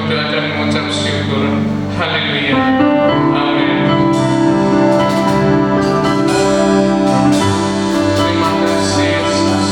berdoa dan mengucap syukur. Haleluya. Amin. Terima kasih Yesus.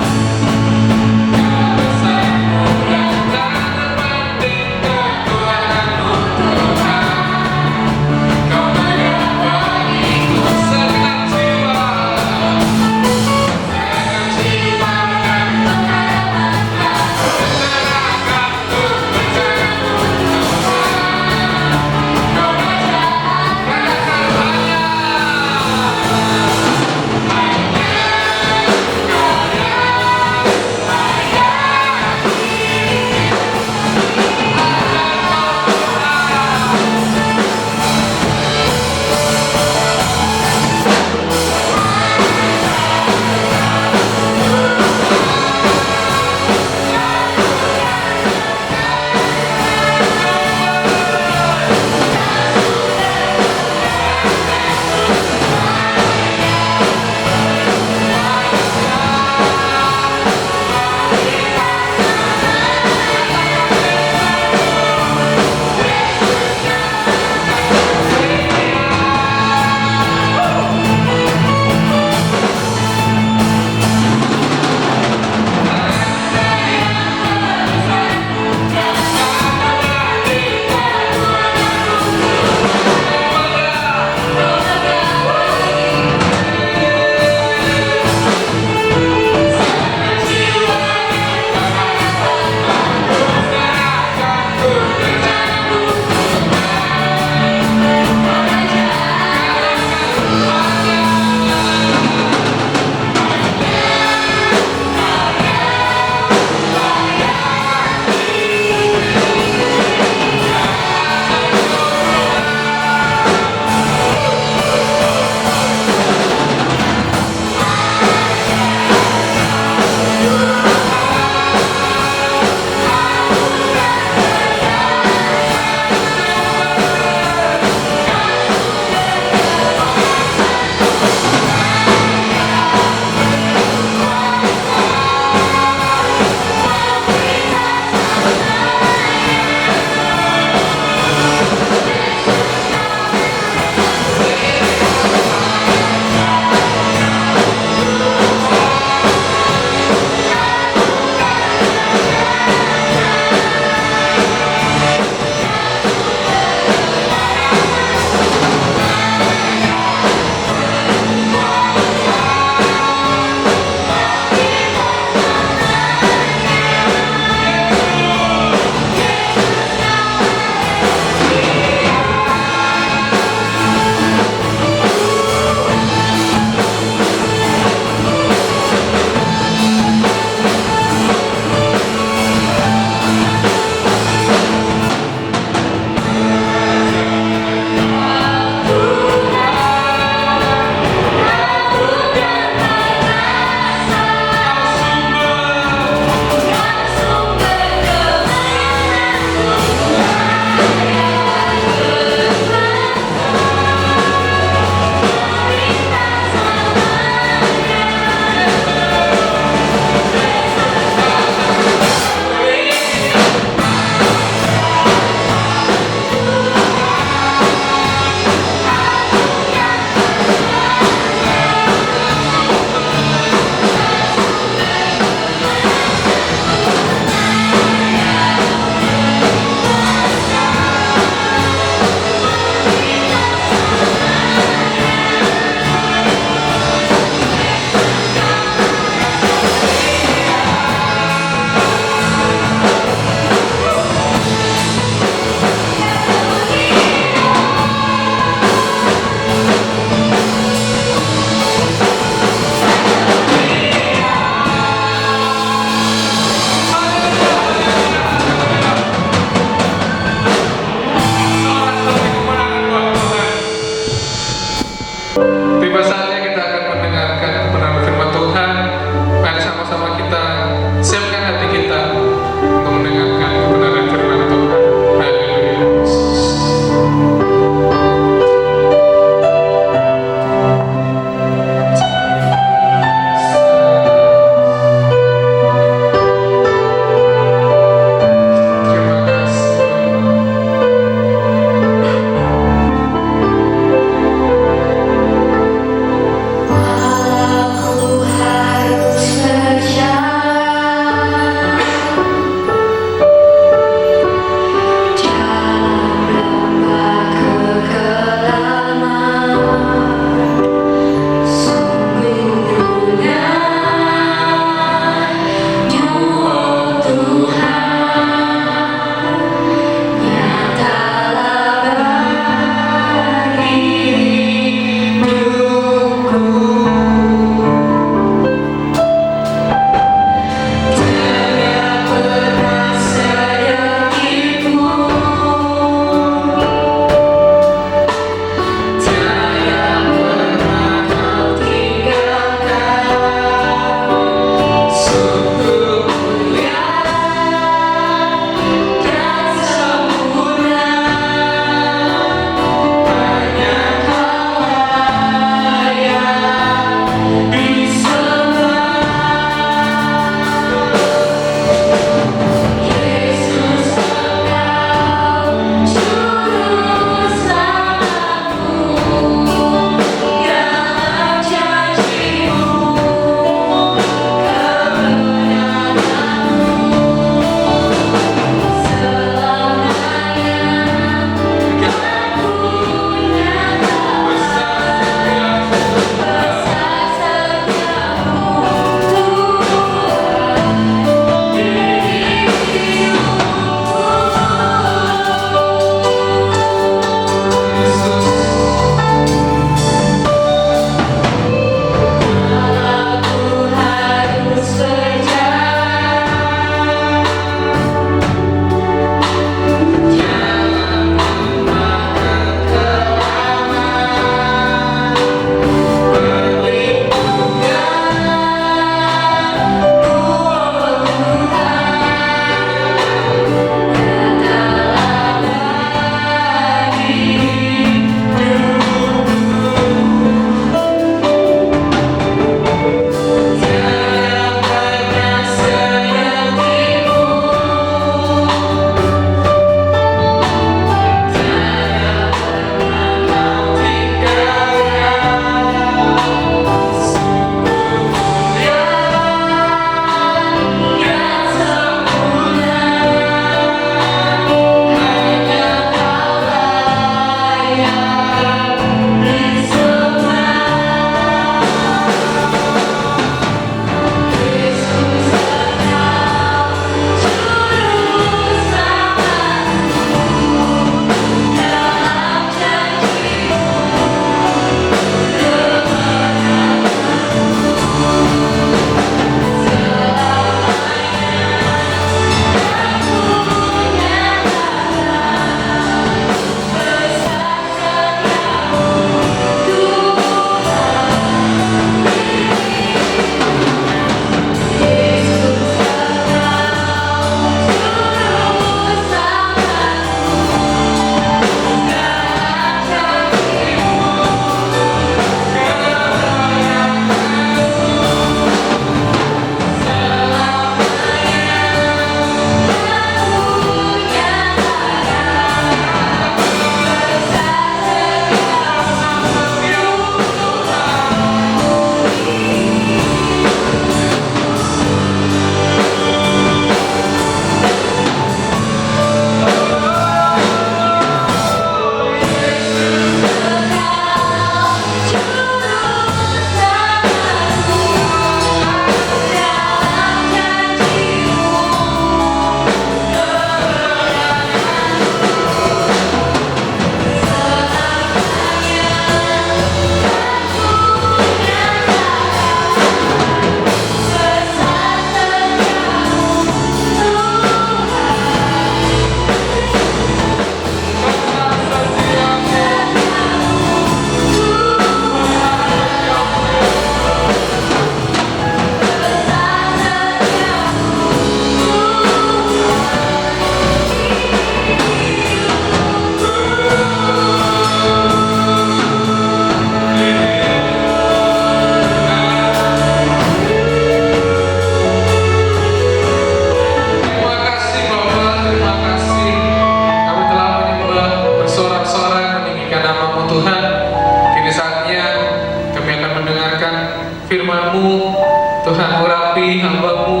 Tuhan urapi hamba-Mu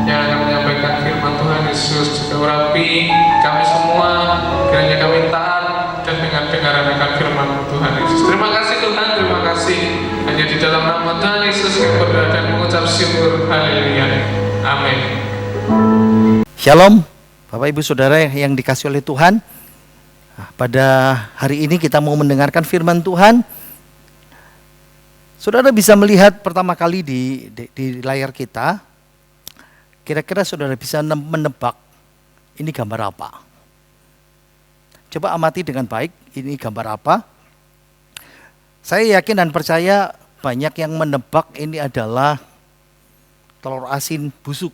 yang akan menyampaikan firman Tuhan Yesus, juga urapi kami semua, kiranya kami taat dan dengar-dengaran akan firman Tuhan Yesus. Terima kasih Tuhan, terima kasih. Hanya di dalam nama Tuhan Yesus kami berdoa dan mengucap syukur. Haleluya. Amin. Shalom, Bapak Ibu Saudara yang dikasihi oleh Tuhan. Pada hari ini kita mau mendengarkan firman Tuhan. Saudara bisa melihat pertama kali di layar kita. Kira-kira saudara bisa menebak ini gambar apa? Coba amati dengan baik, ini gambar apa? Saya yakin dan percaya banyak yang menebak ini adalah telur asin busuk.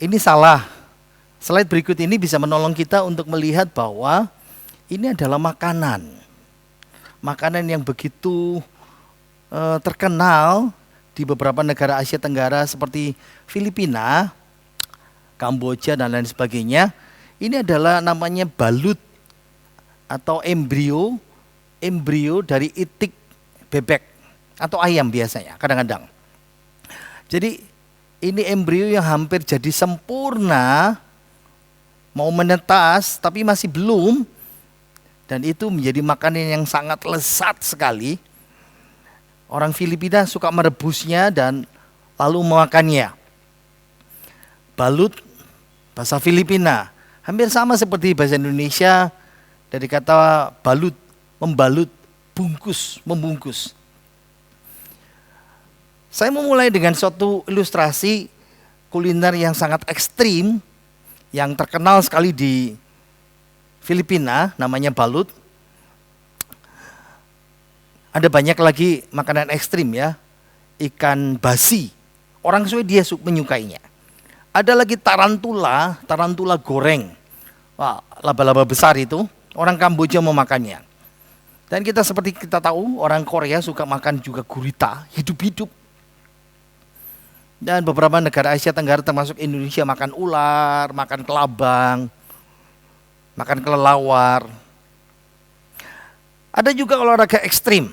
Ini salah. Slide berikut ini bisa menolong kita untuk melihat bahwa ini adalah makanan. Makanan yang begitu terkenal di beberapa negara Asia Tenggara seperti Filipina, Kamboja dan lain sebagainya. Ini adalah namanya balut atau embrio dari itik bebek atau ayam biasanya kadang-kadang. Jadi ini embrio yang hampir jadi sempurna, mau menetas tapi masih belum. Dan itu menjadi makanan yang sangat lezat sekali. Orang Filipina suka merebusnya dan lalu memakannya. Balut, bahasa Filipina, hampir sama seperti bahasa Indonesia dari kata balut, membalut, bungkus, membungkus. Saya memulai dengan suatu ilustrasi kuliner yang sangat ekstrim, yang terkenal sekali di Filipina, namanya balut. Ada banyak lagi makanan ekstrim ya, ikan basi. Orang Swedia menyukainya. Ada lagi tarantula goreng. Wah, laba-laba besar itu, orang Kamboja memakannya. Dan seperti kita tahu, orang Korea suka makan juga gurita, hidup-hidup. Dan beberapa negara Asia Tenggara termasuk Indonesia makan ular, makan kelabang, makan kelelawar. Ada juga olahraga ekstrim.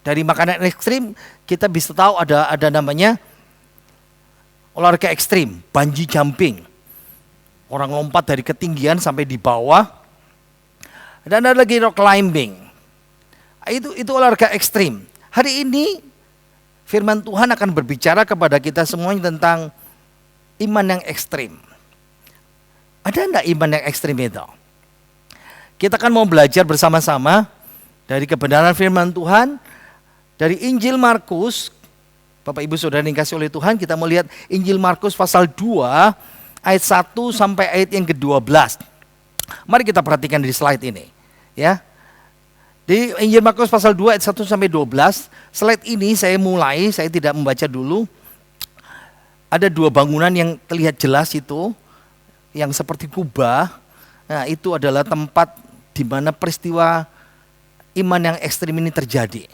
Dari makanan ekstrim kita bisa tahu ada namanya olahraga ekstrim, bungee jumping. Orang lompat dari ketinggian sampai di bawah. Dan ada lagi rock climbing. Itu olahraga ekstrim. Hari ini firman Tuhan akan berbicara kepada kita semuanya tentang iman yang ekstrim. Ada enggak iman yang ekstrim itu? Kita akan mau belajar bersama-sama dari kebenaran firman Tuhan dari Injil Markus. Bapak Ibu Saudara yang dikasihi oleh Tuhan, kita mau lihat Injil Markus pasal 2 ayat 1 sampai ayat yang ke-12. Mari kita perhatikan di slide ini, ya. Di Injil Markus pasal 2 ayat 1 sampai 12, slide ini saya tidak membaca dulu. Ada dua bangunan yang terlihat jelas itu, yang seperti kubah. Nah, itu adalah tempat di mana peristiwa iman yang ekstrim ini terjadi.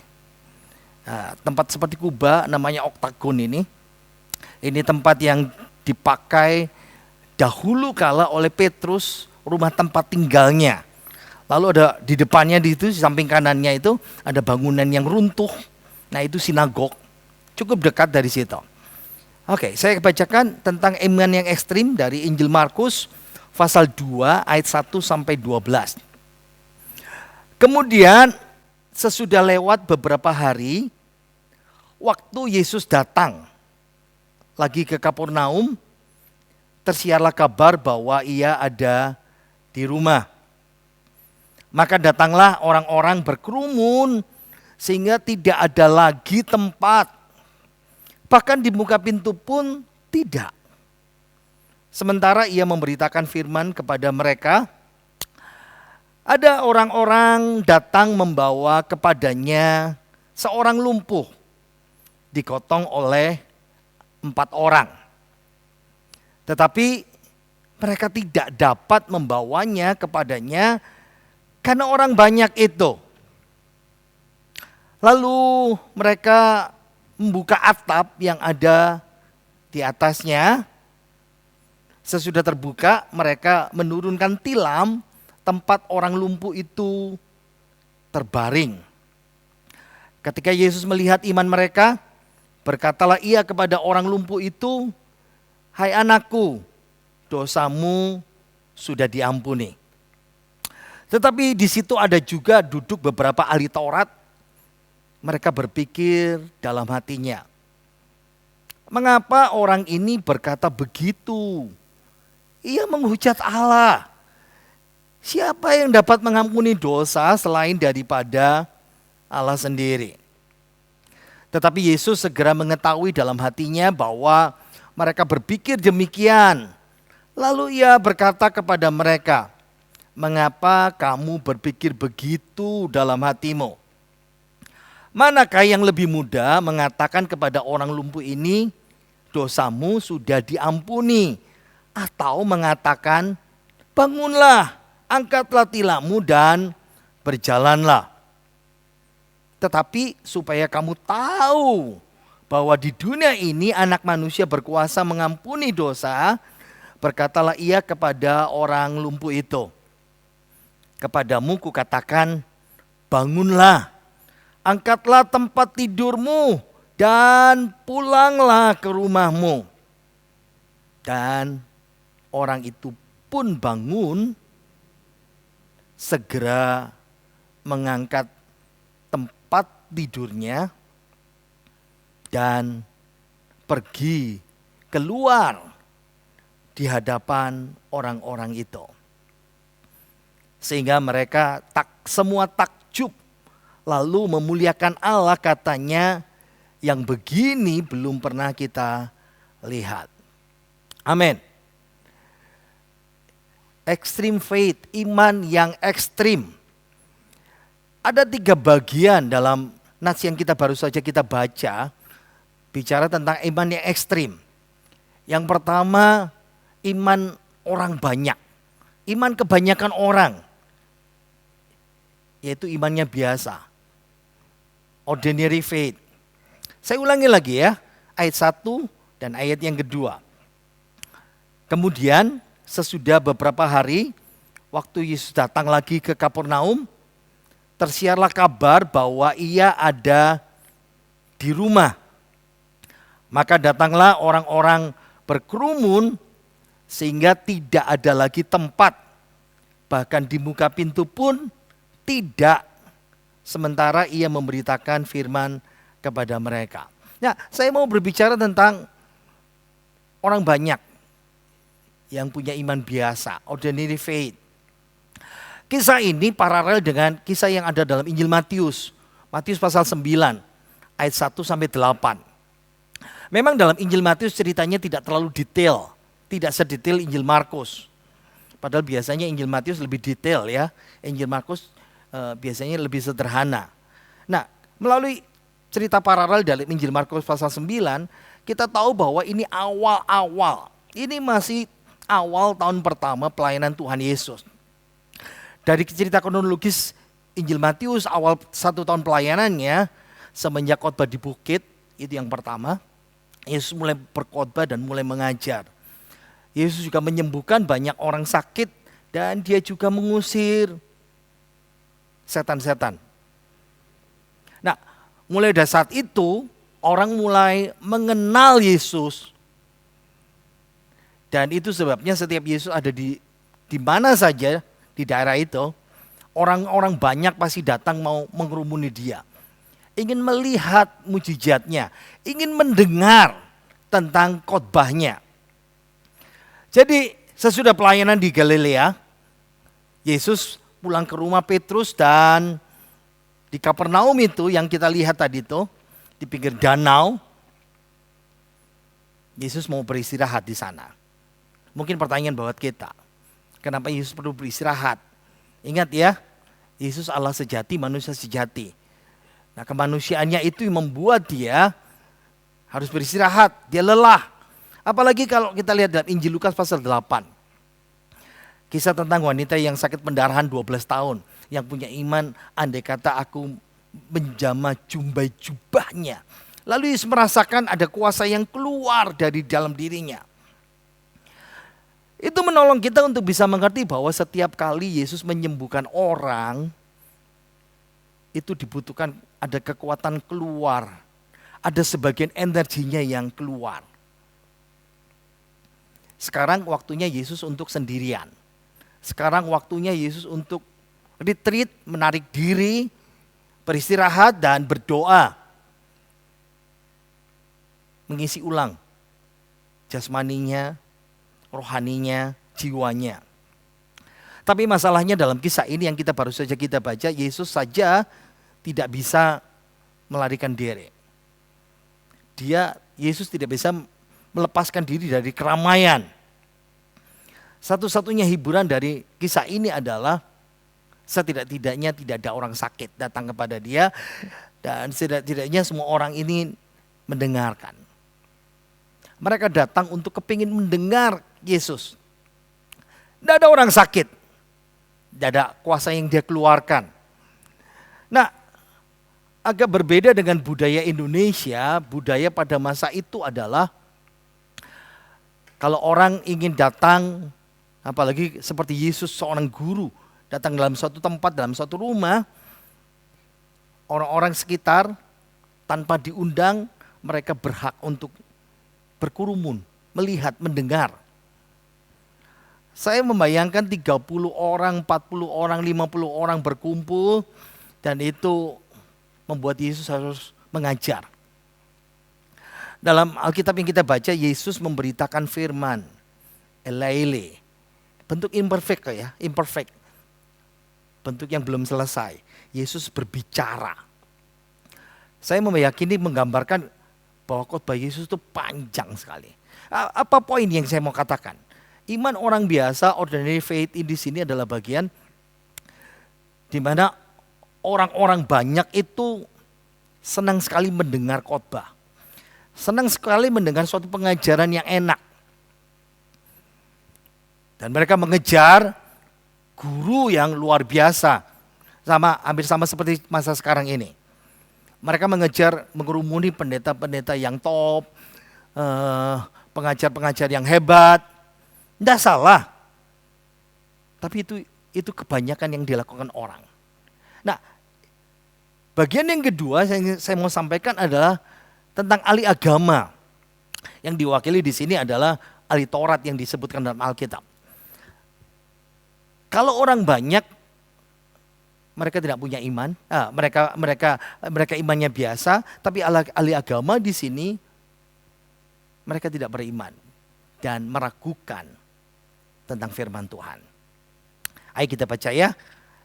Nah, tempat seperti kubah namanya oktagon ini. Ini tempat yang dipakai dahulu kala oleh Petrus, rumah tempat tinggalnya. Lalu ada di depannya di samping kanannya itu ada bangunan yang runtuh. Nah, itu sinagog. Cukup dekat dari situ. Oke, saya bacakan tentang iman yang ekstrim dari Injil Markus pasal 2 ayat 1 sampai 12. Kemudian sesudah lewat beberapa hari, waktu Yesus datang lagi ke Kapernaum, tersiarlah kabar bahwa ia ada di rumah. Maka datanglah orang-orang berkerumun sehingga tidak ada lagi tempat. Bahkan di muka pintu pun tidak. Sementara ia memberitakan firman kepada mereka, ada orang-orang datang membawa kepadanya seorang lumpuh, digotong oleh 4 orang. Tetapi mereka tidak dapat membawanya kepadanya karena orang banyak itu. Lalu mereka membuka atap yang ada di atasnya. Sesudah terbuka, mereka menurunkan tilam tempat orang lumpuh itu terbaring. Ketika Yesus melihat iman mereka, berkatalah ia kepada orang lumpuh itu, "Hai anakku, dosamu sudah diampuni." Tetapi di situ ada juga duduk beberapa ahli Taurat. Mereka berpikir dalam hatinya, mengapa orang ini berkata begitu? Ia menghujat Allah. Siapa yang dapat mengampuni dosa selain daripada Allah sendiri? Tetapi Yesus segera mengetahui dalam hatinya bahwa mereka berpikir demikian. Lalu ia berkata kepada mereka, "Mengapa kamu berpikir begitu dalam hatimu? Manakah yang lebih mudah mengatakan kepada orang lumpuh ini, dosamu sudah diampuni, atau mengatakan, bangunlah, angkatlah tilammu dan berjalanlah? Tetapi supaya kamu tahu bahwa di dunia ini anak manusia berkuasa mengampuni dosa, berkatalah ia kepada orang lumpuh itu, kepadamu kukatakan, bangunlah, angkatlah tempat tidurmu dan pulanglah ke rumahmu." Dan orang itu pun bangun, segera mengangkat tempat tidurnya dan pergi keluar di hadapan orang-orang itu. Sehingga mereka semua takjub, lalu memuliakan Allah, katanya, yang begini belum pernah kita lihat. Amin. Extreme faith, iman yang ekstrim. Ada 3 bagian dalam nats yang baru saja kita baca, bicara tentang iman yang ekstrim. Yang pertama, iman orang banyak, iman kebanyakan orang, yaitu imannya biasa, ordinary faith. Saya ulangi lagi ya, ayat 1 dan ayat yang kedua. Kemudian sesudah beberapa hari, waktu Yesus datang lagi ke Kapernaum, tersiarlah kabar bahwa ia ada di rumah. Maka datanglah orang-orang berkerumun sehingga tidak ada lagi tempat. Bahkan di muka pintu pun tidak, sementara ia memberitakan firman kepada mereka. Nah, saya mau berbicara tentang orang banyak yang punya iman biasa, ordinary faith. Kisah ini paralel dengan kisah yang ada dalam Injil Matius. Matius pasal 9 ayat 1 sampai 8. Memang dalam Injil Matius ceritanya tidak terlalu detail, tidak sedetail Injil Markus. Padahal biasanya Injil Matius lebih detail ya. Injil Markus biasanya lebih sederhana. Nah, melalui cerita paralel dalam Injil Markus pasal 9, kita tahu bahwa ini awal-awal. Ini masih awal tahun pertama pelayanan Tuhan Yesus. Dari cerita kronologis Injil Matius, awal 1 tahun pelayanannya, semenjak khotbah di bukit, itu yang pertama. Yesus mulai berkhotbah dan mulai mengajar. Yesus juga menyembuhkan banyak orang sakit dan dia juga mengusir setan-setan. Nah, mulai dari saat itu orang mulai mengenal Yesus. Dan itu sebabnya setiap Yesus ada di mana saja di daerah itu, orang-orang banyak pasti datang mau mengerumuni dia. Ingin melihat mujizatnya, ingin mendengar tentang khotbahnya. Jadi sesudah pelayanan di Galilea, Yesus pulang ke rumah Petrus dan di Kapernaum itu yang kita lihat tadi itu, di pinggir danau, Yesus mau beristirahat di sana. Mungkin pertanyaan buat kita, kenapa Yesus perlu beristirahat? Ingat ya, Yesus Allah sejati, manusia sejati. Nah, kemanusiaannya itu yang membuat dia harus beristirahat, dia lelah. Apalagi kalau kita lihat dalam Injil Lukas pasal 8. Kisah tentang wanita yang sakit pendarahan 12 tahun. Yang punya iman, andai kata aku menjamah jumbai jubahnya. Lalu Yesus merasakan ada kuasa yang keluar dari dalam dirinya. Itu menolong kita untuk bisa mengerti bahwa setiap kali Yesus menyembuhkan orang, itu dibutuhkan ada kekuatan keluar. Ada sebagian energinya yang keluar. Sekarang waktunya Yesus untuk sendirian. Sekarang waktunya Yesus untuk retreat, menarik diri, beristirahat dan berdoa. Mengisi ulang jasmaninya, rohaninya, jiwanya. Tapi masalahnya dalam kisah ini yang kita baru saja kita baca, Yesus saja tidak bisa melarikan diri. Yesus tidak bisa melepaskan diri dari keramaian. Satu-satunya hiburan dari kisah ini adalah setidak-tidaknya tidak ada orang sakit datang kepada dia, dan setidak-tidaknya semua orang ini mendengarkan. Mereka datang untuk kepingin mendengar Yesus. Tidak ada orang sakit, tidak ada kuasa yang dia keluarkan. Nah, agak berbeda dengan budaya Indonesia. Budaya pada masa itu adalah kalau orang ingin datang, apalagi seperti Yesus seorang guru, datang dalam suatu tempat, dalam suatu rumah, orang-orang sekitar tanpa diundang, mereka berhak untuk berkerumun, melihat, mendengar. Saya membayangkan 30 orang, 40 orang, 50 orang berkumpul, dan itu membuat Yesus harus mengajar. Dalam Alkitab yang kita baca, Yesus memberitakan firman, Elaile. Bentuk imperfect ya, imperfect. Bentuk yang belum selesai. Yesus berbicara. Saya meyakini menggambarkan bahwa khotbah Yesus itu panjang sekali. Apa poin yang saya mau katakan? Iman orang biasa, ordinary faith di sini adalah bagian di mana orang-orang banyak itu senang sekali mendengar khotbah. Senang sekali mendengar suatu pengajaran yang enak. Dan mereka mengejar guru yang luar biasa. Hampir sama seperti masa sekarang ini. Mereka mengejar, mengerumuni pendeta-pendeta yang top, pengajar-pengajar yang hebat. Tidak salah. Tapi itu kebanyakan yang dilakukan orang. Nah, bagian yang kedua yang saya mau sampaikan adalah tentang ahli agama. Yang diwakili di sini adalah ahli Taurat yang disebutkan dalam Alkitab. Kalau orang banyak, mereka tidak punya iman. Mereka imannya biasa, tapi ahli agama di sini mereka tidak beriman dan meragukan tentang firman Tuhan. Ayo kita baca ya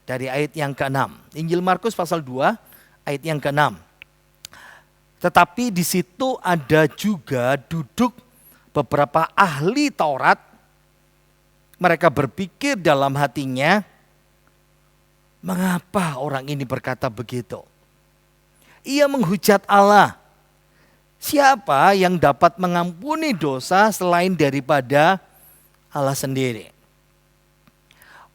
dari ayat yang ke-6. Injil Markus pasal 2 ayat yang ke-6. Tetapi di situ ada juga duduk beberapa ahli Taurat. Mereka berpikir dalam hatinya, mengapa orang ini berkata begitu? Ia menghujat Allah. Siapa yang dapat mengampuni dosa selain daripada Allah sendiri?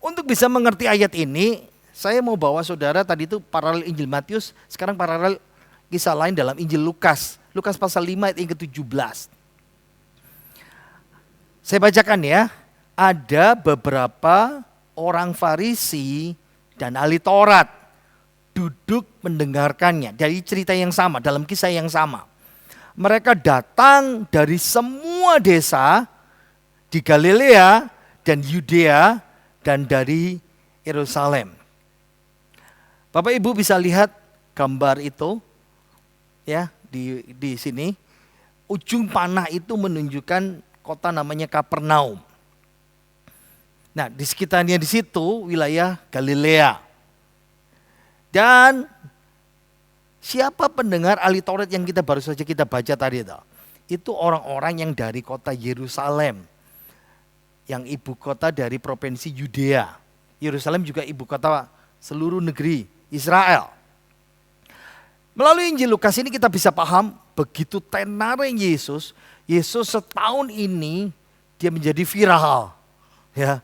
Untuk bisa mengerti ayat ini, saya mau bawa saudara tadi itu paralel Injil Matius, sekarang paralel kisah lain dalam Injil Lukas. Lukas pasal 5 ayat yang ke-17. Saya bacakan ya. Ada beberapa orang Farisi dan ahli Taurat duduk mendengarkannya dari cerita yang sama, dalam kisah yang sama. Mereka datang dari semua desa di Galilea dan Yudea dan dari Yerusalem. Bapak Ibu bisa lihat gambar itu ya di sini. Ujung panah itu menunjukkan kota namanya Kapernaum. Nah, di sekitarnya di situ wilayah Galilea. Dan siapa pendengar ahli Taurat yang kita baru saja kita baca tadi itu? Itu orang-orang yang dari kota Yerusalem. Yang ibu kota dari provinsi Yudea. Yerusalem juga ibu kota seluruh negeri Israel. Melalui Injil Lukas ini kita bisa paham begitu tenarnya Yesus setahun ini dia menjadi viral. Ya.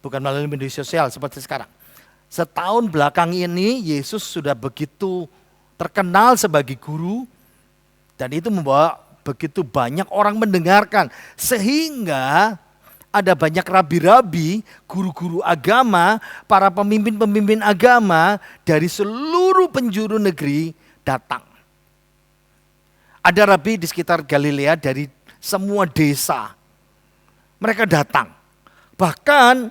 Bukan melalui media sosial seperti sekarang. Setahun belakang ini Yesus sudah begitu terkenal sebagai guru. Dan itu membawa begitu banyak orang mendengarkan. Sehingga ada banyak rabi-rabi, guru-guru agama, para pemimpin-pemimpin agama dari seluruh penjuru negeri datang. Ada rabi di sekitar Galilea dari semua desa. Mereka datang. Bahkan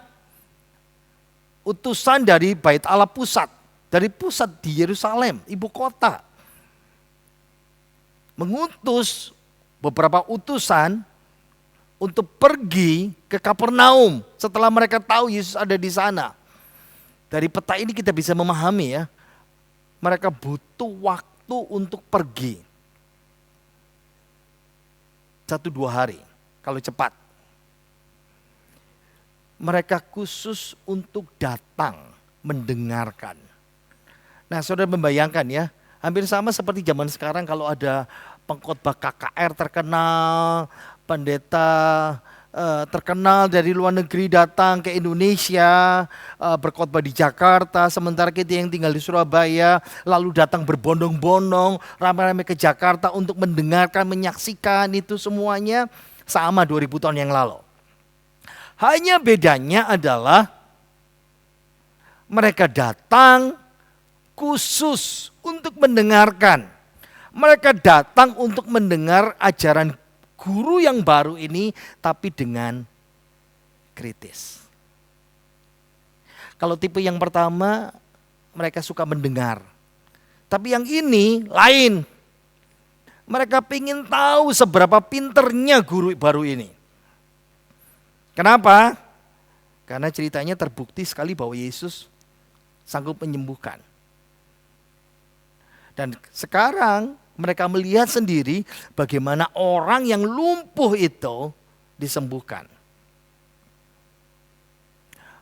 utusan dari Bait Allah pusat, dari pusat di Yerusalem, ibu kota, mengutus beberapa utusan untuk pergi ke Kapernaum setelah mereka tahu Yesus ada di sana. Dari peta ini kita bisa memahami ya, mereka butuh waktu untuk pergi. 1-2 hari kalau cepat. Mereka khusus untuk datang mendengarkan. Nah, saudara membayangkan ya, hampir sama seperti zaman sekarang kalau ada pengkhotbah KKR terkenal, pendeta terkenal dari luar negeri datang ke Indonesia, berkhotbah di Jakarta, sementara kita yang tinggal di Surabaya lalu datang berbondong-bondong ramai-ramai ke Jakarta untuk mendengarkan, menyaksikan itu semuanya sama 2000 tahun yang lalu. Hanya bedanya adalah mereka datang khusus untuk mendengarkan. Mereka datang untuk mendengar ajaran guru yang baru ini, tapi dengan kritis. Kalau tipe yang pertama, mereka suka mendengar. Tapi yang ini lain. Mereka ingin tahu seberapa pinternya guru baru ini. Kenapa? Karena ceritanya terbukti sekali bahwa Yesus sanggup menyembuhkan. Dan sekarang mereka melihat sendiri bagaimana orang yang lumpuh itu disembuhkan.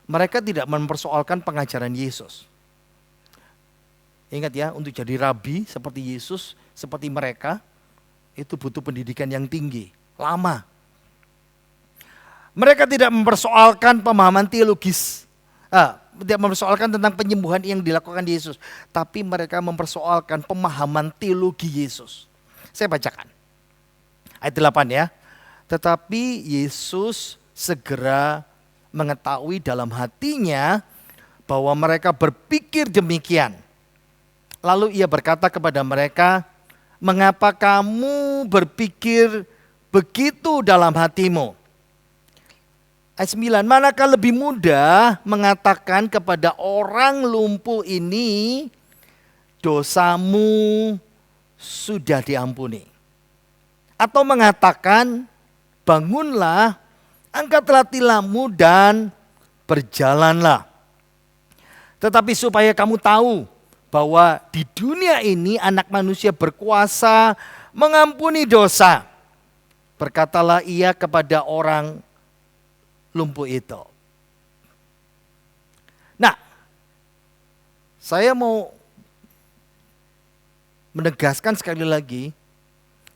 Mereka tidak mempersoalkan pengajaran Yesus. Ingat ya, untuk jadi rabi seperti Yesus, seperti mereka, itu butuh pendidikan yang tinggi, lama. Mereka tidak mempersoalkan pemahaman teologis, tidak mempersoalkan tentang penyembuhan yang dilakukan Yesus, tapi mereka mempersoalkan pemahaman teologi Yesus. Saya bacakan ayat 8 ya. Tetapi Yesus segera mengetahui dalam hatinya bahwa mereka berpikir demikian. Lalu ia berkata kepada mereka, "Mengapa kamu berpikir begitu dalam hatimu?" Ayat 9, manakah lebih mudah mengatakan kepada orang lumpuh ini, dosamu sudah diampuni. Atau mengatakan, bangunlah, angkatlah tilammu dan berjalanlah. Tetapi supaya kamu tahu bahwa di dunia ini anak manusia berkuasa mengampuni dosa. Berkatalah ia kepada orang lumpuh itu. Nah, saya mau menegaskan sekali lagi,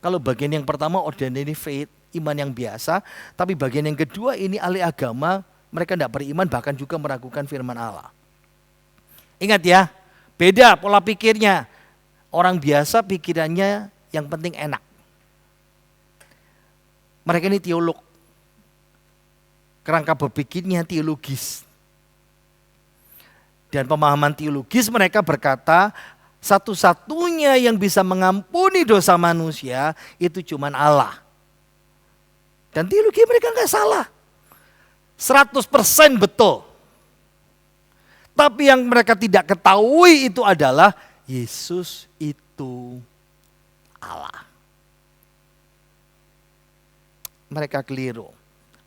kalau bagian yang pertama ordinary faith, iman yang biasa, tapi bagian yang kedua ini ahli agama, mereka tidak beriman bahkan juga meragukan firman Allah. Ingat ya, beda pola pikirnya. Orang biasa pikirannya yang penting enak. Mereka ini teolog. Kerangka berpikirnya teologis. Dan pemahaman teologis mereka berkata, satu-satunya yang bisa mengampuni dosa manusia itu cuma Allah. Dan teologi mereka nggak salah. 100% betul. Tapi yang mereka tidak ketahui itu adalah Yesus itu Allah. Mereka keliru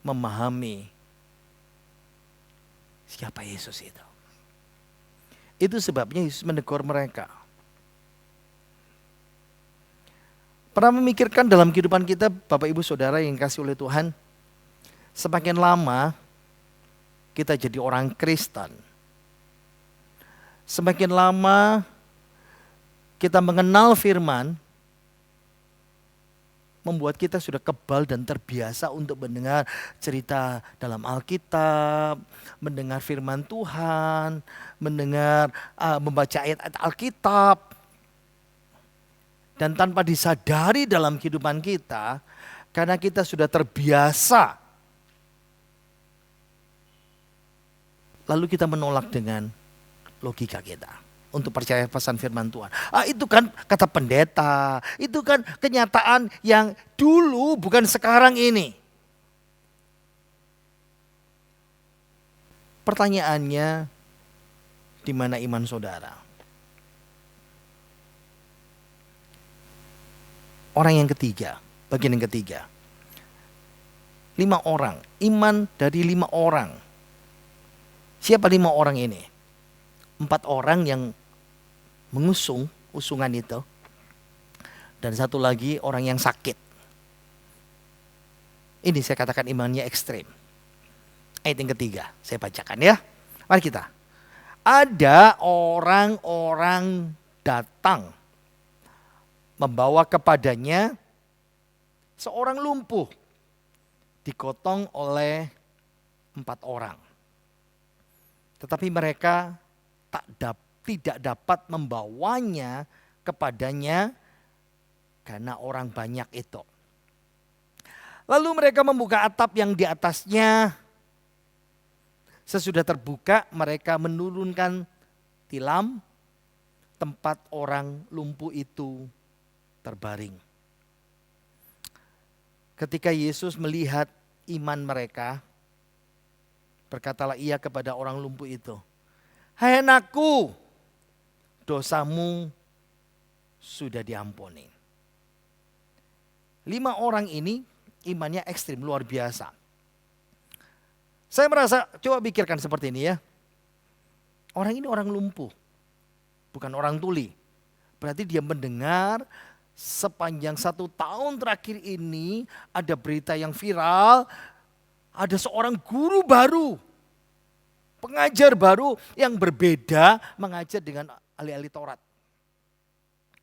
memahami siapa Yesus itu. Itu sebabnya Yesus menegur mereka. Pernah memikirkan dalam kehidupan kita, Bapak Ibu Saudara yang dikasihi oleh Tuhan, semakin lama kita jadi orang Kristen, semakin lama kita mengenal firman, membuat kita sudah kebal dan terbiasa untuk mendengar cerita dalam Alkitab, mendengar firman Tuhan, membaca ayat-ayat Alkitab. Dan tanpa disadari dalam kehidupan kita, karena kita sudah terbiasa lalu kita menolak dengan logika kita untuk percaya pesan firman Tuhan. Itu kan kata pendeta, itu kan kenyataan yang dulu bukan sekarang ini. Pertanyaannya, di mana iman saudara? Orang yang ketiga, bagian yang ketiga. 5 orang, iman dari 5 orang. Siapa 5 orang ini? 4 orang yang mengusung usungan itu. Dan 1 lagi orang yang sakit. Ini saya katakan imannya ekstrim. Ayat yang ketiga, saya bacakan ya. Mari kita. Ada orang-orang datang membawa kepadanya seorang lumpuh, digotong oleh 4 orang. Tetapi mereka tidak dapat membawanya kepadanya karena orang banyak itu. Lalu mereka membuka atap yang di atasnya. Sesudah terbuka, mereka menurunkan tilam tempat orang lumpuh itu terbaring. Ketika Yesus melihat iman mereka, berkatalah ia kepada orang lumpuh itu, "Hai anakku, dosamu sudah diampuni." 5 orang ini imannya ekstrim, luar biasa. Saya merasa, coba pikirkan seperti ini ya. Orang ini orang lumpuh, bukan orang tuli. Berarti dia mendengar sepanjang 1 tahun terakhir ini ada berita yang viral, ada seorang guru baru, pengajar baru yang berbeda mengajar dengan ahli-ahli Taurat,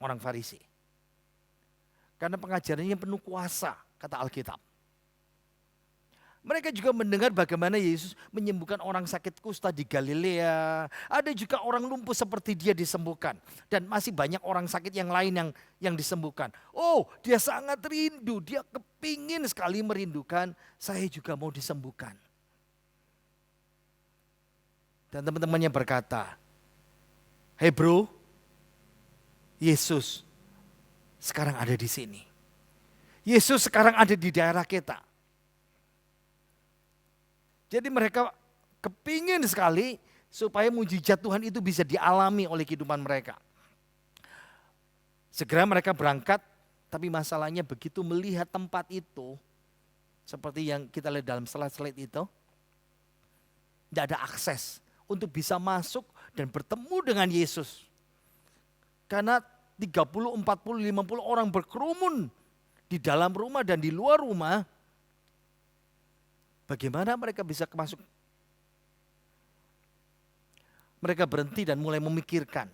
orang Farisi. Karena pengajarannya penuh kuasa, kata Alkitab. Mereka juga mendengar bagaimana Yesus menyembuhkan orang sakit kusta di Galilea. Ada juga orang lumpuh seperti dia disembuhkan. Dan masih banyak orang sakit yang lain yang disembuhkan. Oh, dia sangat rindu. Dia kepingin sekali merindukan, saya juga mau disembuhkan. Dan teman-temannya berkata, "Hey bro, Yesus sekarang ada di sini. Yesus sekarang ada di daerah kita." Jadi mereka kepingin sekali supaya mujizat Tuhan itu bisa dialami oleh kehidupan mereka. Segera mereka berangkat, tapi masalahnya begitu melihat tempat itu, seperti yang kita lihat dalam slide-slide itu, tidak ada akses untuk bisa masuk dan bertemu dengan Yesus. Karena 30, 40, 50 orang berkerumun di dalam rumah dan di luar rumah. Bagaimana mereka bisa masuk? Mereka berhenti dan mulai memikirkan.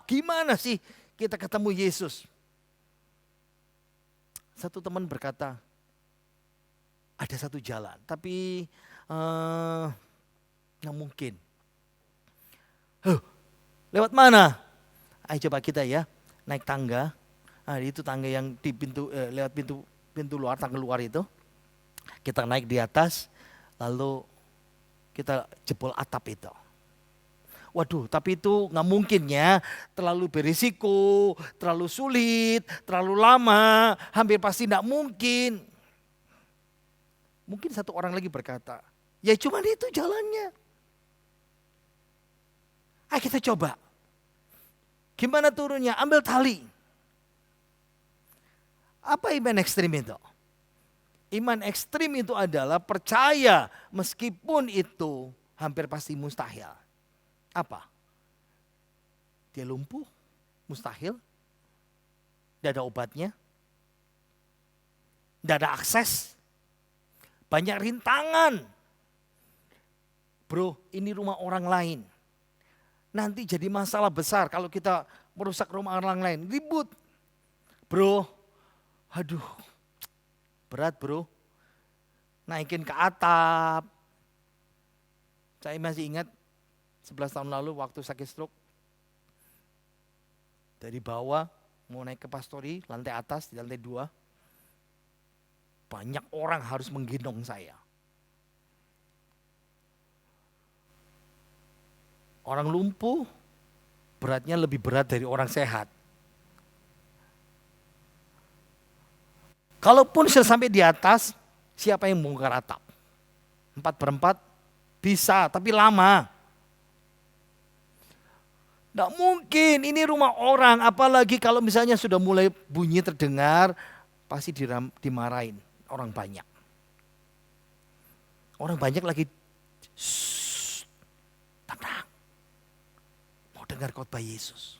Gimana sih kita ketemu Yesus? Satu teman berkata, ada satu jalan, tapi nggak mungkin. Lewat mana? Ayo coba kita ya, naik tangga. Itu tangga yang di pintu, lewat pintu luar, tangga luar itu. Kita naik di atas, lalu kita jebol atap itu. Waduh, tapi itu nggak mungkin ya, terlalu berisiko, terlalu sulit, terlalu lama, hampir pasti nggak mungkin. Mungkin satu orang lagi berkata, ya cuma itu jalannya. Ayo kita coba. Gimana turunnya? Ambil tali. Apa iman ekstrim itu? Iman ekstrim itu adalah percaya meskipun itu hampir pasti mustahil. Apa? Dia lumpuh, mustahil. Tidak ada obatnya. Tidak ada akses. Banyak rintangan. Bro, ini rumah orang lain. Nanti jadi masalah besar kalau kita merusak rumah orang lain. Ribut. Bro, aduh. Berat bro, naikin ke atap. Saya masih ingat 11 tahun lalu waktu sakit stroke. Dari bawah mau naik ke pastori, lantai atas di lantai 2. Banyak orang harus menggendong saya. Orang lumpuh beratnya lebih berat dari orang sehat. Kalaupun sudah sampai di atas, siapa yang bongkar atap? 4/4 bisa, tapi lama. Tidak mungkin, ini rumah orang, apalagi kalau misalnya sudah mulai bunyi terdengar, pasti dimarahin orang banyak. Orang banyak lagi, tenang, mau dengar khotbah Yesus.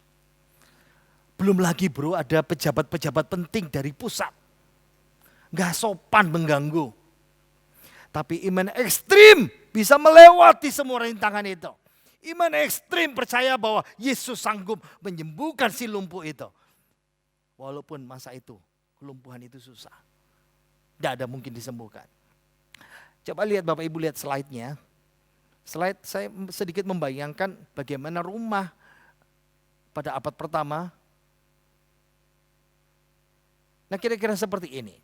Belum lagi bro, ada pejabat-pejabat penting dari pusat. Gak sopan mengganggu. Tapi iman ekstrim bisa melewati semua rintangan itu. Iman ekstrim percaya bahwa Yesus sanggup menyembuhkan si lumpuh itu. Walaupun masa itu, kelumpuhan itu susah. Tidak ada mungkin disembuhkan. Coba lihat Bapak Ibu, lihat slide-nya. Slide saya sedikit membayangkan bagaimana rumah pada abad pertama. Nah kira-kira seperti ini.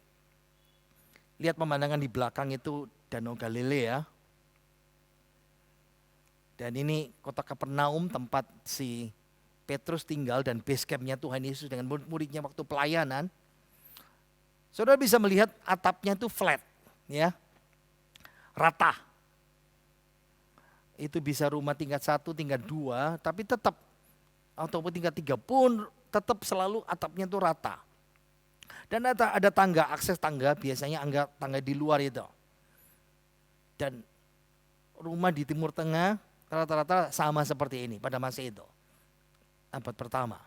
Lihat pemandangan di belakang itu Danau Galilea. Dan ini kota Kapernaum, tempat si Petrus tinggal dan base campnya Tuhan Yesus dengan murid-muridnya waktu pelayanan. Saudara bisa melihat atapnya itu flat, ya, rata. Itu bisa rumah tingkat 1, tingkat 2, tapi tetap, ataupun tingkat 3 pun tetap selalu atapnya itu rata. Dan ada tangga, akses tangga, biasanya tangga di luar itu. Dan rumah di Timur Tengah rata-rata sama seperti ini pada masa itu. Abad pertama.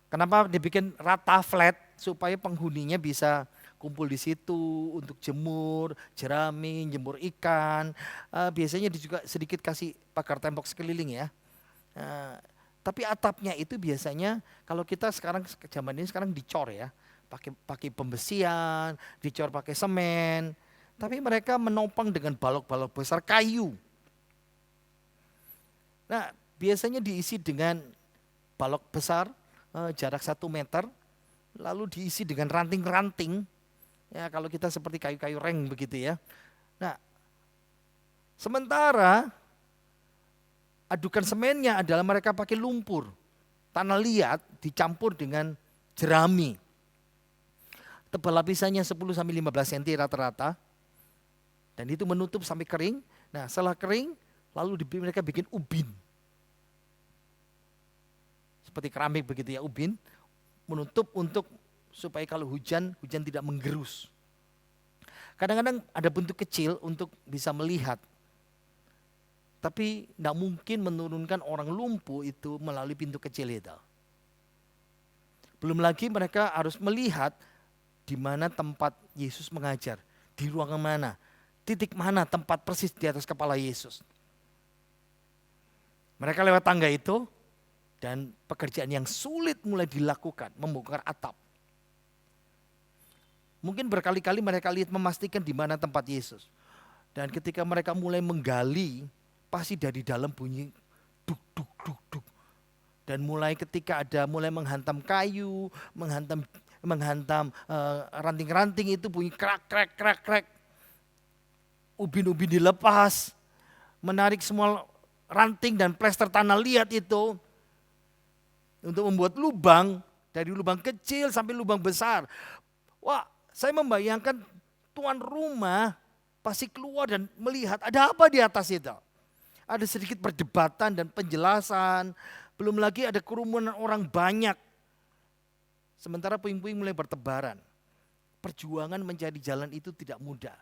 Kenapa dibikin rata flat? Supaya penghuninya bisa kumpul di situ untuk jemur, jerami, jemur ikan. Biasanya juga sedikit kasih pagar tembok sekeliling ya. Tapi atapnya itu biasanya kalau kita sekarang zaman ini sekarang dicor ya, pakai pembesian, dicor pakai semen. Tapi mereka menopang dengan balok-balok besar kayu. Nah, biasanya diisi dengan balok besar jarak 1 meter, lalu diisi dengan ranting-ranting. Ya, kalau kita seperti kayu-kayu reng begitu ya. Nah, sementara adukan semennya adalah mereka pakai lumpur, tanah liat dicampur dengan jerami. Tebal lapisannya 10-15 cm rata-rata. Dan itu menutup sampai kering. Nah setelah kering lalu mereka bikin ubin. Seperti keramik begitu ya, ubin. Menutup supaya kalau hujan tidak menggerus. Kadang-kadang ada bentuk kecil untuk bisa melihat. Tapi tidak mungkin menurunkan orang lumpuh itu melalui pintu kecil itu. Belum lagi mereka harus melihat di mana tempat Yesus mengajar. Di ruangan mana, titik mana tempat persis di atas kepala Yesus. Mereka lewat tangga itu dan pekerjaan yang sulit mulai dilakukan, membongkar atap. Mungkin berkali-kali mereka lihat memastikan di mana tempat Yesus. Dan ketika mereka mulai menggali, pasti dari dalam bunyi duk duk duk duk. Dan ketika mulai menghantam kayu, menghantam ranting-ranting itu bunyi krak krak krak krak. Ubin-ubin dilepas, menarik semua ranting dan plester tanah liat itu untuk membuat lubang, dari lubang kecil sampai lubang besar. Wah, saya membayangkan tuan rumah pasti keluar dan melihat ada apa di atas itu. Ada sedikit perdebatan dan penjelasan, belum lagi ada kerumunan orang banyak. Sementara puing-puing mulai bertebaran. Perjuangan mencari jalan itu tidak mudah.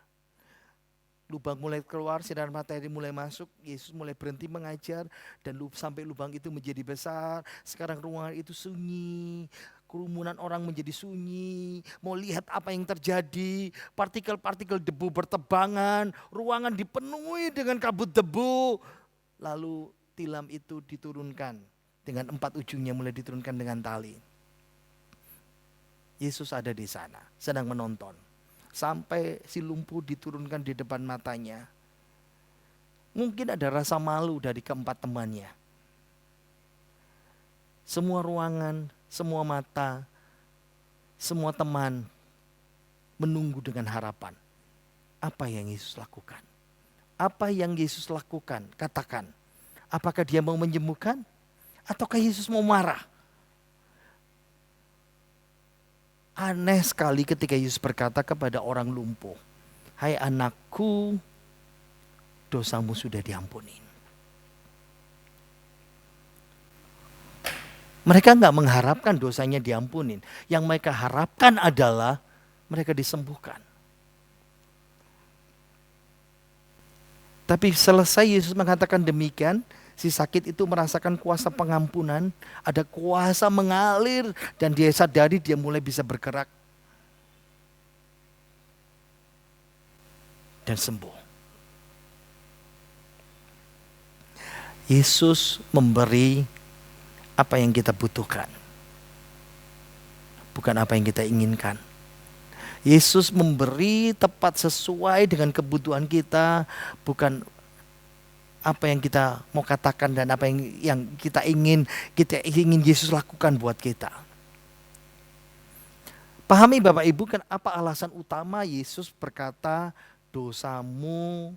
Lubang mulai keluar, sinar matahari mulai masuk, Yesus mulai berhenti mengajar dan sampai lubang itu menjadi besar. Sekarang ruangan itu sunyi, kerumunan orang menjadi sunyi, mau lihat apa yang terjadi, partikel-partikel debu bertebangan, ruangan dipenuhi dengan kabut debu. Lalu tilam itu diturunkan dengan 4 ujungnya mulai diturunkan dengan tali. Yesus ada di sana, sedang menonton. Sampai si lumpuh diturunkan di depan matanya. Mungkin ada rasa malu dari keempat temannya. Semua ruangan, semua mata, semua teman menunggu dengan harapan. Apa yang Yesus lakukan? Apa yang Yesus lakukan? Katakan. Apakah dia mau menyembuhkan? Ataukah Yesus mau marah? Aneh sekali ketika Yesus berkata kepada orang lumpuh, "Hai anakku, dosamu sudah diampuni." Mereka nggak mengharapkan dosanya diampunin. Yang mereka harapkan adalah mereka disembuhkan. Tapi selesai Yesus mengatakan demikian, si sakit itu merasakan kuasa pengampunan, ada kuasa mengalir dan dia sadari dia mulai bisa bergerak dan sembuh. Yesus memberi apa yang kita butuhkan, bukan apa yang kita inginkan. Yesus memberi tepat sesuai dengan kebutuhan kita, bukan apa yang kita mau katakan dan apa yang kita ingin Yesus lakukan buat kita. Pahami Bapak Ibu, kan apa alasan utama Yesus berkata dosamu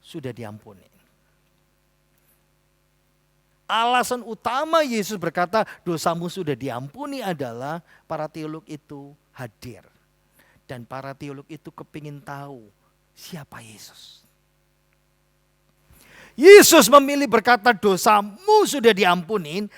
sudah diampuni? Alasan utama Yesus berkata dosamu sudah diampuni adalah para teolog itu hadir. Dan para teolog itu kepingin tahu siapa Yesus. Yesus memilih berkata dosamu sudah diampunin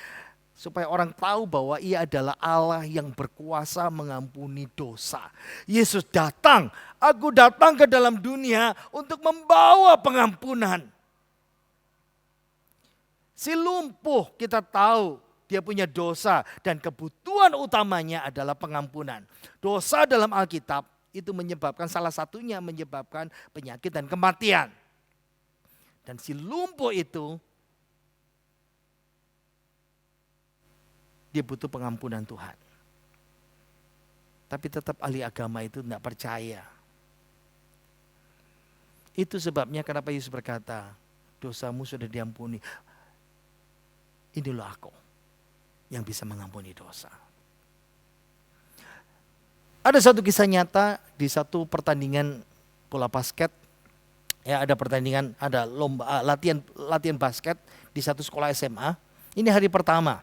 supaya orang tahu bahwa ia adalah Allah yang berkuasa mengampuni dosa. Yesus datang, aku datang ke dalam dunia untuk membawa pengampunan. Si lumpuh kita tahu dia punya dosa dan kebutuhan utamanya adalah pengampunan. Dosa dalam Alkitab itu menyebabkan, salah satunya menyebabkan penyakit dan kematian. Dan si lumpuh itu dia butuh pengampunan Tuhan. Tapi tetap ahli agama itu tidak percaya. Itu sebabnya kenapa Yesus berkata, dosamu sudah diampuni. Inilah aku yang bisa mengampuni dosa. Ada satu kisah nyata di satu pertandingan bola basket. Ya, ada pertandingan, ada lomba latihan basket di satu sekolah SMA. Ini hari pertama.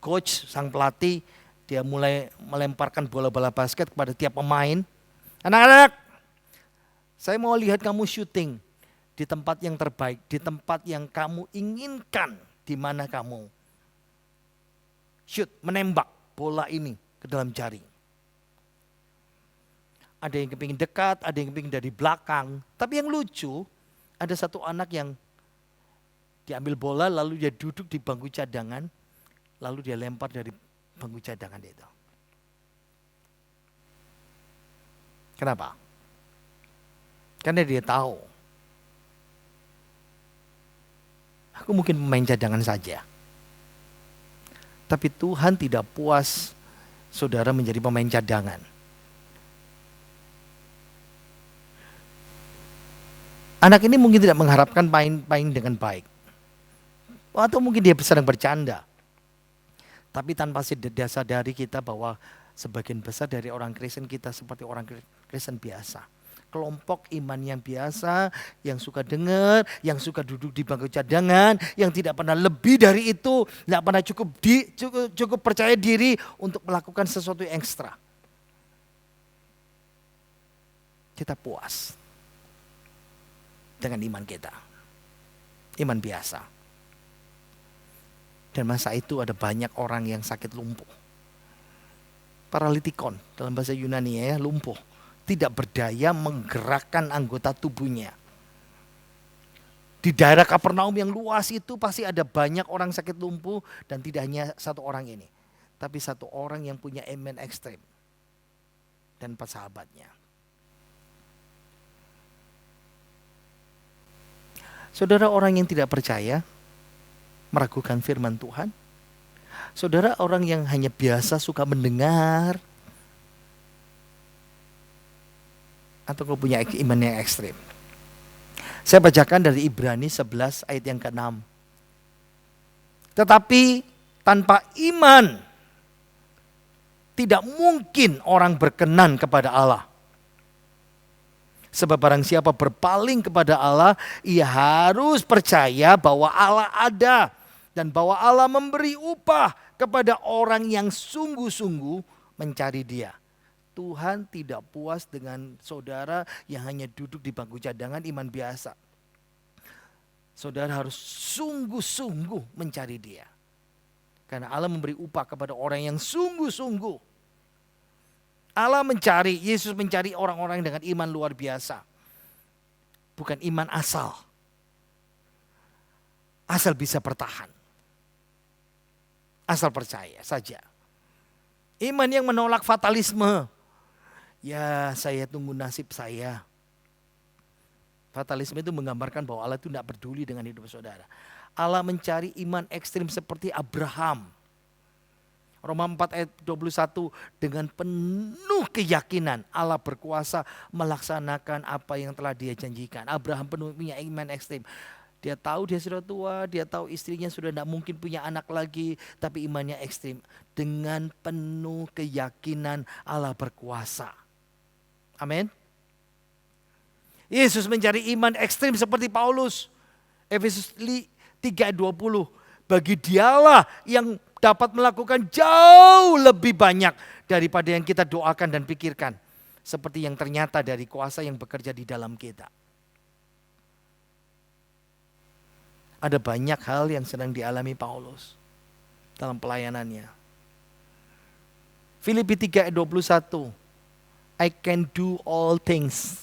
Coach, sang pelatih, dia mulai melemparkan bola-bola basket kepada tiap pemain. Anak-anak, saya mau lihat kamu syuting di tempat yang terbaik, di tempat yang kamu inginkan, di mana kamu shoot, menembak bola ini ke dalam jaring. Ada yang kepingin dekat, ada yang kepingin dari belakang. Tapi yang lucu, ada satu anak yang diambil bola lalu dia duduk di bangku cadangan, lalu dia lempar dari bangku cadangan itu. Kenapa? Karena dia tahu, aku mungkin pemain cadangan saja. Tapi Tuhan tidak puas saudara menjadi pemain cadangan. Anak ini mungkin tidak mengharapkan main dengan baik. Atau mungkin dia sedang bercanda. Tapi tanpa sadari kita bahwa sebagian besar dari orang Kristen kita seperti orang Kristen biasa. Kelompok iman yang biasa, yang suka dengar, yang suka duduk di bangku cadangan, yang tidak pernah lebih dari itu, tidak pernah cukup percaya diri untuk melakukan sesuatu yang ekstra. Kita puas dengan iman kita, iman biasa. Dan masa itu ada banyak orang yang sakit lumpuh, paralitikon dalam bahasa Yunani ya, lumpuh, tidak berdaya menggerakkan anggota tubuhnya. Di daerah Kapernaum yang luas itu pasti ada banyak orang sakit lumpuh, dan tidak hanya satu orang ini, tapi satu orang yang punya iman ekstrim dan 4 sahabatnya. Saudara, orang yang tidak percaya, meragukan firman Tuhan. Saudara, orang yang hanya biasa suka mendengar, atau kau punya iman yang ekstrim. Saya bacakan dari Ibrani 11 ayat yang ke-6. Tetapi tanpa iman tidak mungkin orang berkenan kepada Allah. Sebab barang siapa berpaling kepada Allah, ia harus percaya bahwa Allah ada dan bahwa Allah memberi upah kepada orang yang sungguh-sungguh mencari Dia. Tuhan tidak puas dengan saudara yang hanya duduk di bangku cadangan iman biasa. Saudara harus sungguh-sungguh mencari Dia. Karena Allah memberi upah kepada orang yang sungguh-sungguh. Allah mencari, Yesus mencari orang-orang dengan iman luar biasa. Bukan iman asal. Asal bisa bertahan. Asal percaya saja. Iman yang menolak fatalisme. Ya, saya tunggu nasib saya. Fatalisme itu menggambarkan bahwa Allah itu tidak peduli dengan hidup saudara. Allah mencari iman ekstrim seperti Abraham. Roma 4 ayat 21, dengan penuh keyakinan Allah berkuasa melaksanakan apa yang telah Dia janjikan. Abraham penuh punya iman ekstrim. Dia tahu dia sudah tua, dia tahu istrinya sudah tidak mungkin punya anak lagi, tapi imannya ekstrim. Dengan penuh keyakinan Allah berkuasa. Amin. Yesus mencari iman ekstrim seperti Paulus. Efesus 3:20. Bagi Dialah yang dapat melakukan jauh lebih banyak daripada yang kita doakan dan pikirkan. Seperti yang ternyata dari kuasa yang bekerja di dalam kita. Ada banyak hal yang sedang dialami Paulus dalam pelayanannya. Filipi 3:21. I can do all things.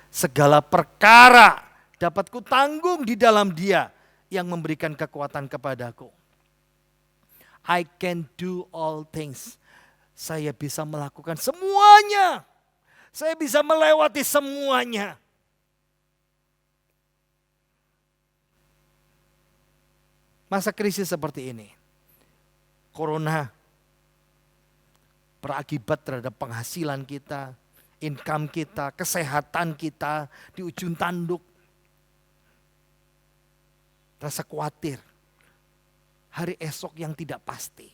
Segala perkara dapat kutanggung di dalam Dia yang memberikan kekuatan kepadaku. I can do all things. Saya bisa melakukan semuanya. Saya bisa melewati semuanya. Masa krisis seperti ini, corona berakibat terhadap penghasilan kita, income kita, kesehatan kita di ujung tanduk. Rasa khawatir, hari esok yang tidak pasti.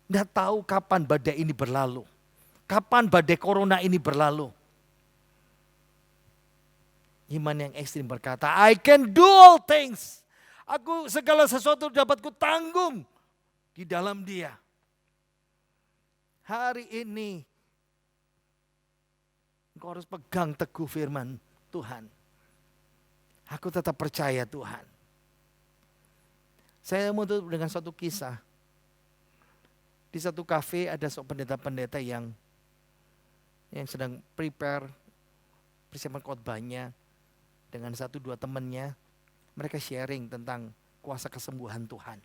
Tidak tahu kapan badai ini berlalu, kapan badai corona ini berlalu. Iman yang ekstrim berkata, I can do all things. Aku segala sesuatu dapat kutanggung di dalam Dia. Hari ini engkau harus pegang teguh firman Tuhan. Aku tetap percaya Tuhan. Saya mau tutup dengan satu kisah. Di satu kafe ada seorang pendeta-pendeta yang sedang prepare persiapan khotbahnya dengan 1-2 temannya. Mereka sharing tentang kuasa kesembuhan Tuhan.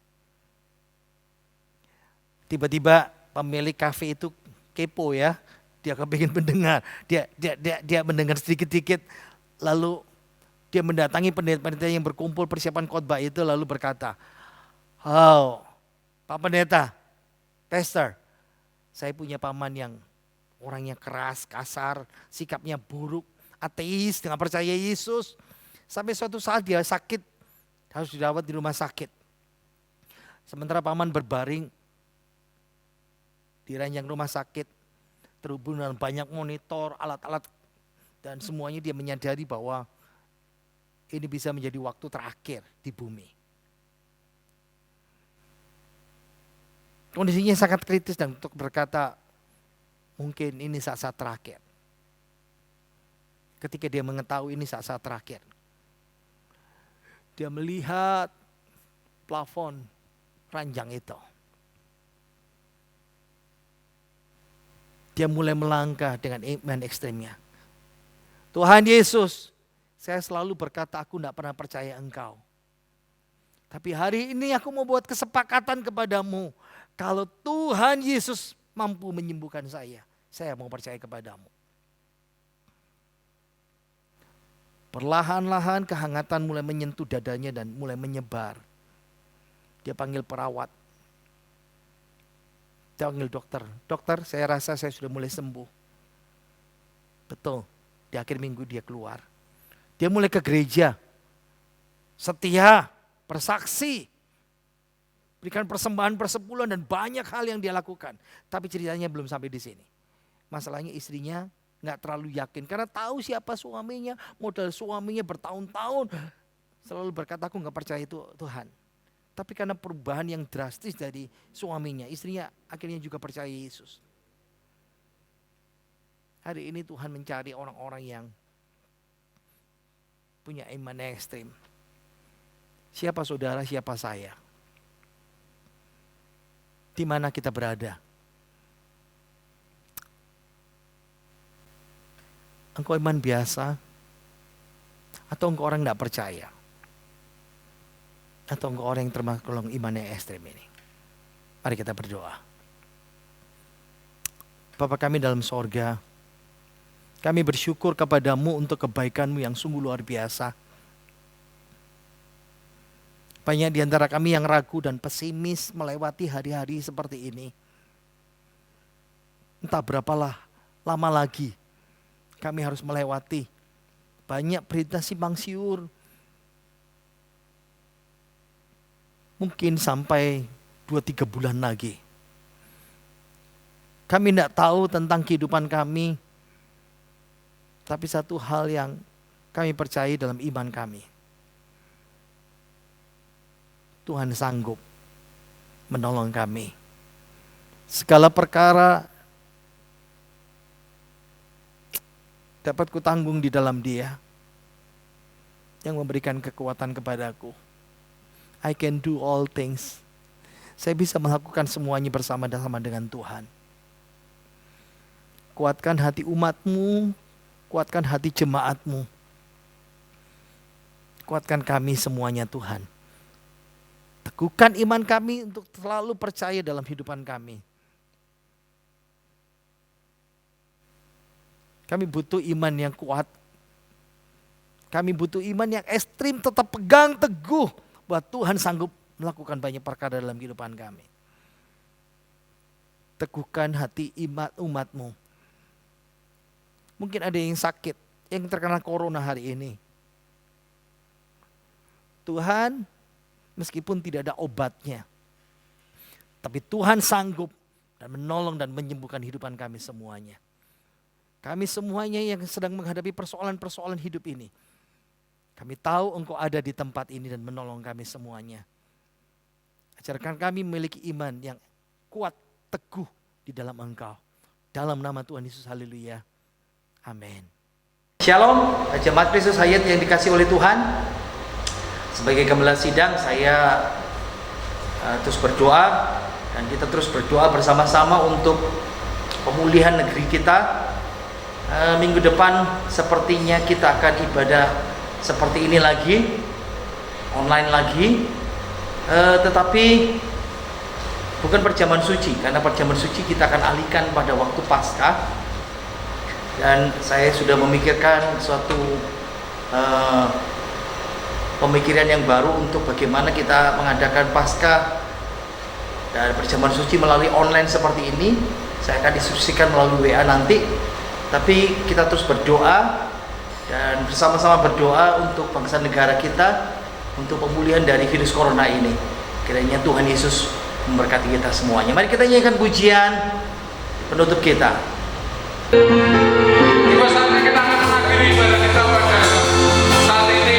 Tiba-tiba pemilik kafe itu kepo ya. Dia kepingin mendengar. Dia mendengar sedikit-sedikit. Lalu dia mendatangi pendeta-pendeta yang berkumpul persiapan khotbah itu lalu berkata, "Oh, Pak Pendeta, Pastor, saya punya paman yang orangnya keras, kasar, sikapnya buruk, ateis, tidak percaya Yesus. Sampai suatu saat dia sakit, harus dirawat di rumah sakit. Sementara paman berbaring di ranjang rumah sakit, terhubung dengan banyak monitor, alat-alat, dan semuanya dia menyadari bahwa ini bisa menjadi waktu terakhir di bumi. Kondisinya sangat kritis dan untuk berkata, mungkin ini saat-saat terakhir. Ketika dia mengetahui ini saat-saat terakhir, dia melihat plafon ranjang itu. Dia mulai melangkah dengan iman ekstrimnya. Tuhan Yesus, saya selalu berkata aku tidak pernah percaya Engkau. Tapi hari ini aku mau buat kesepakatan kepadamu. Kalau Tuhan Yesus mampu menyembuhkan saya mau percaya kepadamu. Perlahan-lahan kehangatan mulai menyentuh dadanya dan mulai menyebar. Dia panggil perawat. Dia panggil dokter. Dokter, saya rasa saya sudah mulai sembuh. Betul, di akhir minggu dia keluar. Dia mulai ke gereja. Setia, bersaksi. Berikan persembahan persepuluhan dan banyak hal yang dia lakukan. Tapi ceritanya belum sampai di sini. Masalahnya istrinya nggak terlalu yakin karena tahu siapa suaminya, modal suaminya bertahun-tahun selalu berkata aku nggak percaya itu Tuhan. Tapi karena perubahan yang drastis dari suaminya, istrinya akhirnya juga percaya Yesus. Hari ini Tuhan mencari orang-orang yang punya iman yang ekstrim. Siapa saudara, siapa saya? Di mana kita berada? Engkau iman biasa? Atau engkau orang tidak percaya? Atau engkau orang yang termasuk iman yang ekstrim ini? Mari kita berdoa. Bapa kami dalam sorga, kami bersyukur kepadamu untuk kebaikanmu yang sungguh luar biasa. Banyak di antara kami yang ragu dan pesimis melewati hari-hari seperti ini. Entah berapalah lama lagi kami harus melewati banyak perintah simpang siur. Mungkin sampai 2-3 bulan lagi. Kami tidak tahu tentang kehidupan kami. Tapi satu hal yang kami percaya dalam iman kami. Tuhan sanggup menolong kami. Segala perkara dapat kutanggung di dalam Dia yang memberikan kekuatan kepadaku. I can do all things. Saya bisa melakukan semuanya bersama-sama dengan Tuhan. Kuatkan hati umat-Mu, kuatkan hati jemaat-Mu. Kuatkan kami semuanya Tuhan. Teguhkan iman kami untuk selalu percaya dalam kehidupan kami. Kami butuh iman yang kuat. Kami butuh iman yang ekstrim, tetap pegang teguh bahwa Tuhan sanggup melakukan banyak perkara dalam kehidupan kami. Teguhkan hati umat-Mu. Mungkin ada yang sakit, yang terkena corona hari ini. Tuhan, meskipun tidak ada obatnya, tapi Tuhan sanggup dan menolong dan menyembuhkan kehidupan kami semuanya. Kami semuanya yang sedang menghadapi persoalan-persoalan hidup ini. Kami tahu Engkau ada di tempat ini dan menolong kami semuanya. Ajarkan kami memiliki iman yang kuat, teguh di dalam Engkau. Dalam nama Tuhan Yesus, haleluya. Amin. Shalom, jemaat Kristus Hayat yang dikasih oleh Tuhan. Sebagai gembala sidang, saya terus berdoa dan kita terus berdoa bersama-sama untuk pemulihan negeri kita. Minggu depan sepertinya kita akan ibadah seperti ini lagi, online lagi, tetapi bukan perjamuan suci, karena perjamuan suci kita akan alihkan pada waktu Paskah. Dan saya sudah memikirkan suatu pemikiran yang baru untuk bagaimana kita mengadakan Paskah dan perjamuan suci melalui online seperti ini. Saya akan diskusikan melalui WA nanti. Tapi kita terus berdoa dan bersama-sama berdoa untuk bangsa negara kita, untuk pemulihan dari virus corona ini. Kiranya Tuhan Yesus memberkati kita semuanya. Mari kita nyanyikan pujian penutup kita. Tiba saatnya kita akan mengakhiri ibadah kita pada saat ini.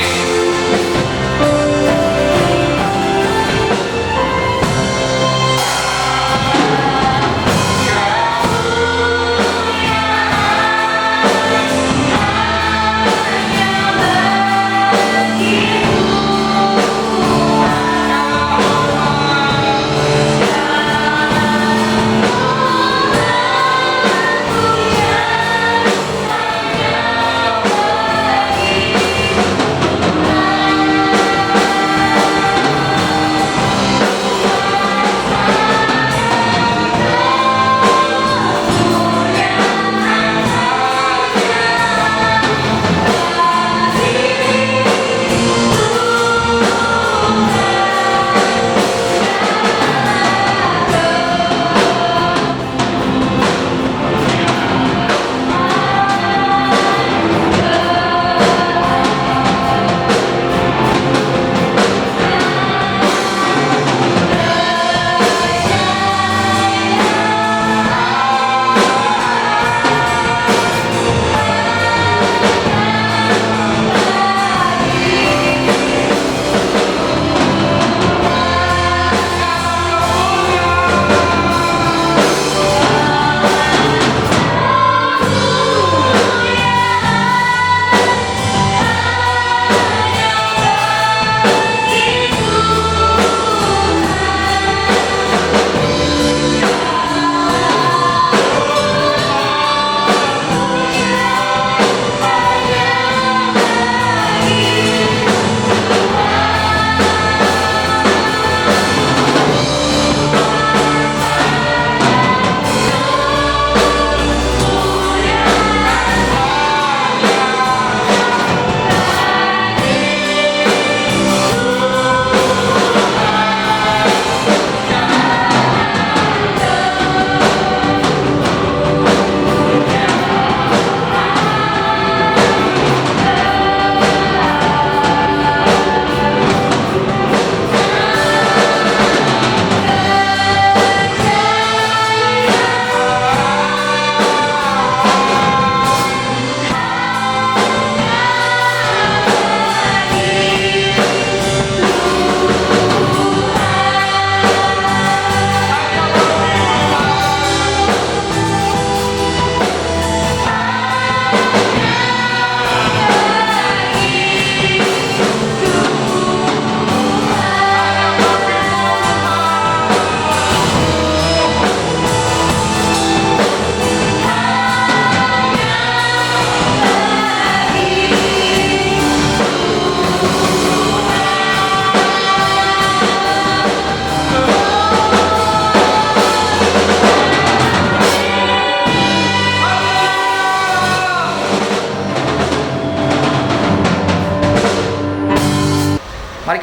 Yeah.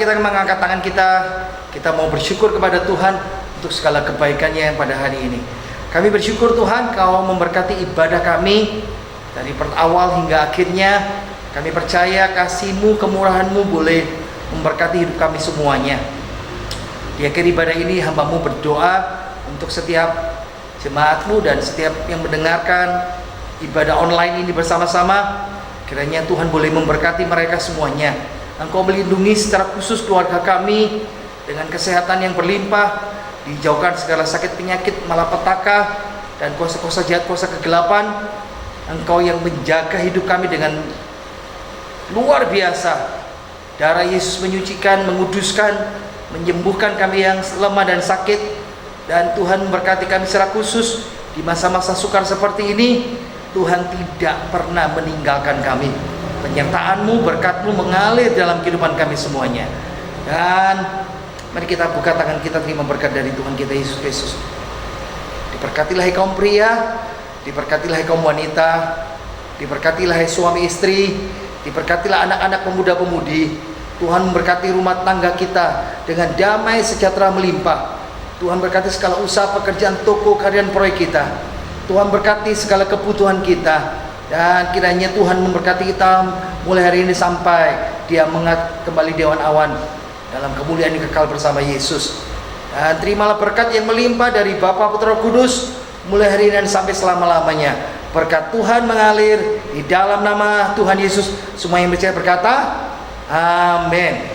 Mari kita mengangkat tangan kita. Kita mau bersyukur kepada Tuhan untuk segala kebaikannya yang pada hari ini. Kami bersyukur Tuhan, Kau memberkati ibadah kami dari awal hingga akhirnya. Kami percaya kasih-Mu, kemurahan-Mu boleh memberkati hidup kami semuanya. Di akhir ibadah ini hamba-Mu berdoa untuk setiap jemaat-Mu dan setiap yang mendengarkan ibadah online ini bersama-sama. Kiranya Tuhan boleh memberkati mereka semuanya. Engkau melindungi secara khusus keluarga kami dengan kesehatan yang berlimpah, dijauhkan segala sakit penyakit, malapetaka, dan kuasa-kuasa jahat, kuasa kegelapan. Engkau yang menjaga hidup kami dengan luar biasa. Darah Yesus menyucikan, menguduskan, menyembuhkan kami yang lemah dan sakit. Dan Tuhan memberkati kami secara khusus di masa-masa sukar seperti ini. Tuhan tidak pernah meninggalkan kami. Penyertaan-Mu, berkat-Mu mengalir dalam kehidupan kami semuanya. Dan mari kita buka tangan kita, terima berkat dari Tuhan kita Yesus Kristus. Diberkatilah hai kaum pria, diberkatilah hai kaum wanita, diberkatilah hai suami istri, diberkatilah anak-anak pemuda-pemudi. Tuhan memberkati rumah tangga kita dengan damai sejahtera melimpah. Tuhan berkati segala usaha, pekerjaan, toko, karyan, proyek kita. Tuhan berkati segala kebutuhan kita. Dan kiranya Tuhan memberkati kita mulai hari ini sampai Dia mengangkat kembali dewan awan dalam kemuliaan yang kekal bersama Yesus. Dan terimalah berkat yang melimpah dari Bapa, Putra, Roh Kudus mulai hari ini dan sampai selama-lamanya. Berkat Tuhan mengalir di dalam nama Tuhan Yesus. Semua yang percaya berkata amin.